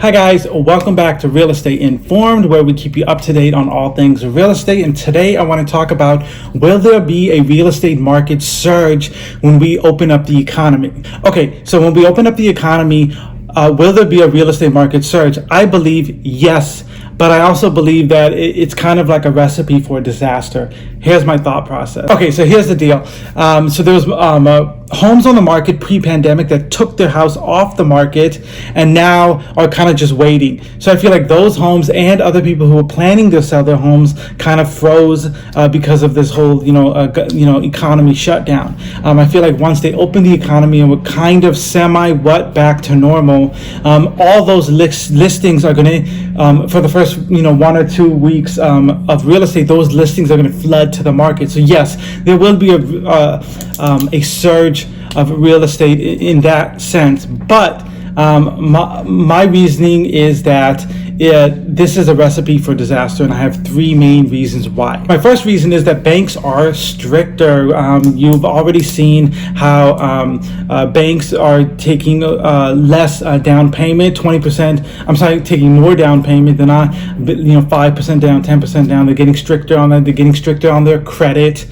Hi guys, welcome back to Real Estate Informed, where we keep you up to date on all things real estate. And today I want to talk about, will there be a real estate market surge when we open up the economy? Okay, so when we open up the economy, will there be a real estate market surge? I believe yes, but I also believe that it's kind of like a recipe for a disaster. Here's my thought process. Okay, so here's the deal. So there was homes on the market pre-pandemic that took their house off the market and now are kind of just waiting. So I feel like those homes and other people who were planning to sell their homes kind of froze because of this whole economy shutdown. I feel like once they open the economy and we're kind of back to normal, all those listings are going to for the first 1 or 2 weeks of real estate, those listings are going to flood to the market. So yes, there will be a surge of real estate in that sense, but my reasoning is that this is a recipe for disaster, and I have 3 main reasons why. My first reason is that banks are stricter. You've already seen how banks are taking less down payment, 20%. I'm sorry, taking more down payment than 5% down, 10% down. They're getting stricter on that. They're getting stricter on their credit.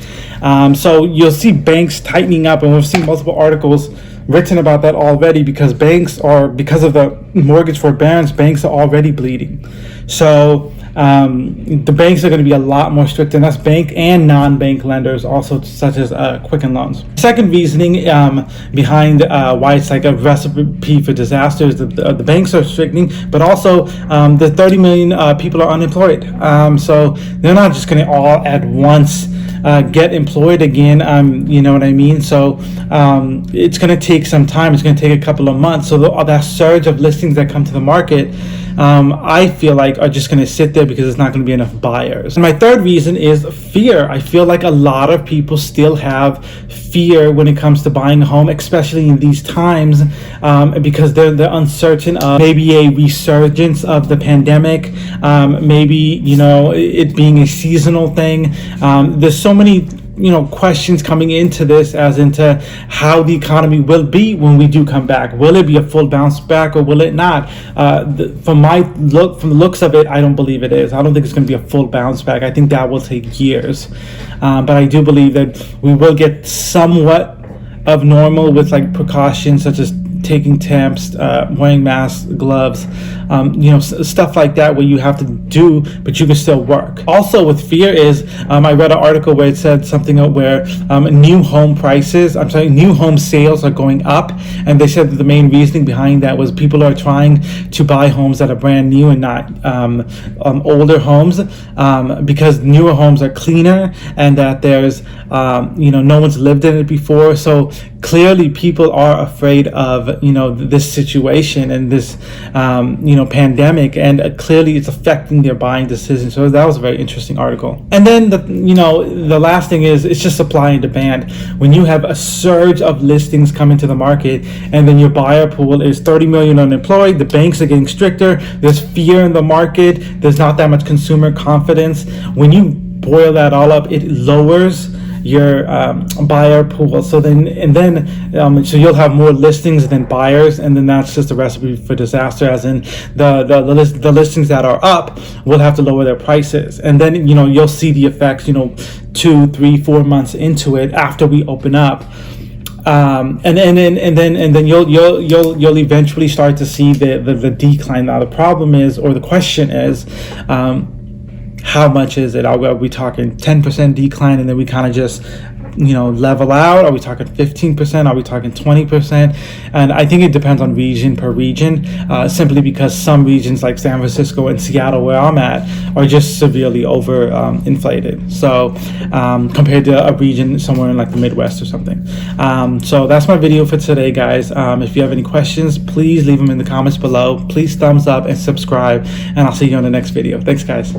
So you'll see banks tightening up, and we've seen multiple articles written about that already, because because of the mortgage forbearance, banks are already bleeding. So the banks are going to be a lot more strict, and that's bank and non-bank lenders also, such as Quicken Loans. Second reasoning behind why it's like a recipe for disaster is that the banks are restricting, but also the 30 million people are unemployed. So they're not just going to all at once get employed again, you know what I mean? So it's going to take some time. It's going to take a couple of months. So that surge of listings that come to the market, I feel like are just going to sit there because there's not going to be enough buyers. And my third reason is fear. I feel like a lot of people still have fear when it comes to buying a home, especially in these times, because they're uncertain of maybe a resurgence of the pandemic, maybe it being a seasonal thing. There's so many questions coming into this, as into how the economy will be when we do come back. Will it be a full bounce back, or will it not? From the looks of it, I don't believe it is. I don't think it's going to be a full bounce back. I think that will take years. But I do believe that we will get somewhat of normal with like precautions such as taking temps, wearing masks, gloves, stuff like that, where you have to do, but you can still work. Also with fear is, I read an article where it said something where new home sales are going up, and they said that the main reasoning behind that was people are trying to buy homes that are brand new and not older homes, because newer homes are cleaner, and that there's no one's lived in it before. So clearly people are afraid of this situation and this pandemic, and clearly it's affecting their buying decisions. So that was a very interesting article. And then the last thing is, it's just supply and demand. When you have a surge of listings come into the market, and then your buyer pool is 30 million unemployed, the banks are getting stricter, there's fear in the market, there's not that much consumer confidence. When you boil that all up, it lowers your buyer pool. So you'll have more listings than buyers, and then that's just a recipe for disaster, as in the listings that are up will have to lower their prices, and then you'll see the effects 2, 3, 4 months into it after we open up. And then you'll eventually start to see the decline. Now the problem is, or the question is, how much is it? Are we talking 10% decline and then we kind of just level out? Are we talking 15%? Are we talking 20%? And I think it depends on region per region, simply because some regions like San Francisco and Seattle, where I'm at, are just severely over inflated. So compared to a region somewhere in like the Midwest or something. So that's my video for today, guys. If you have any questions, please leave them in the comments below. Please thumbs up and subscribe, and I'll see you on the next video. Thanks, guys.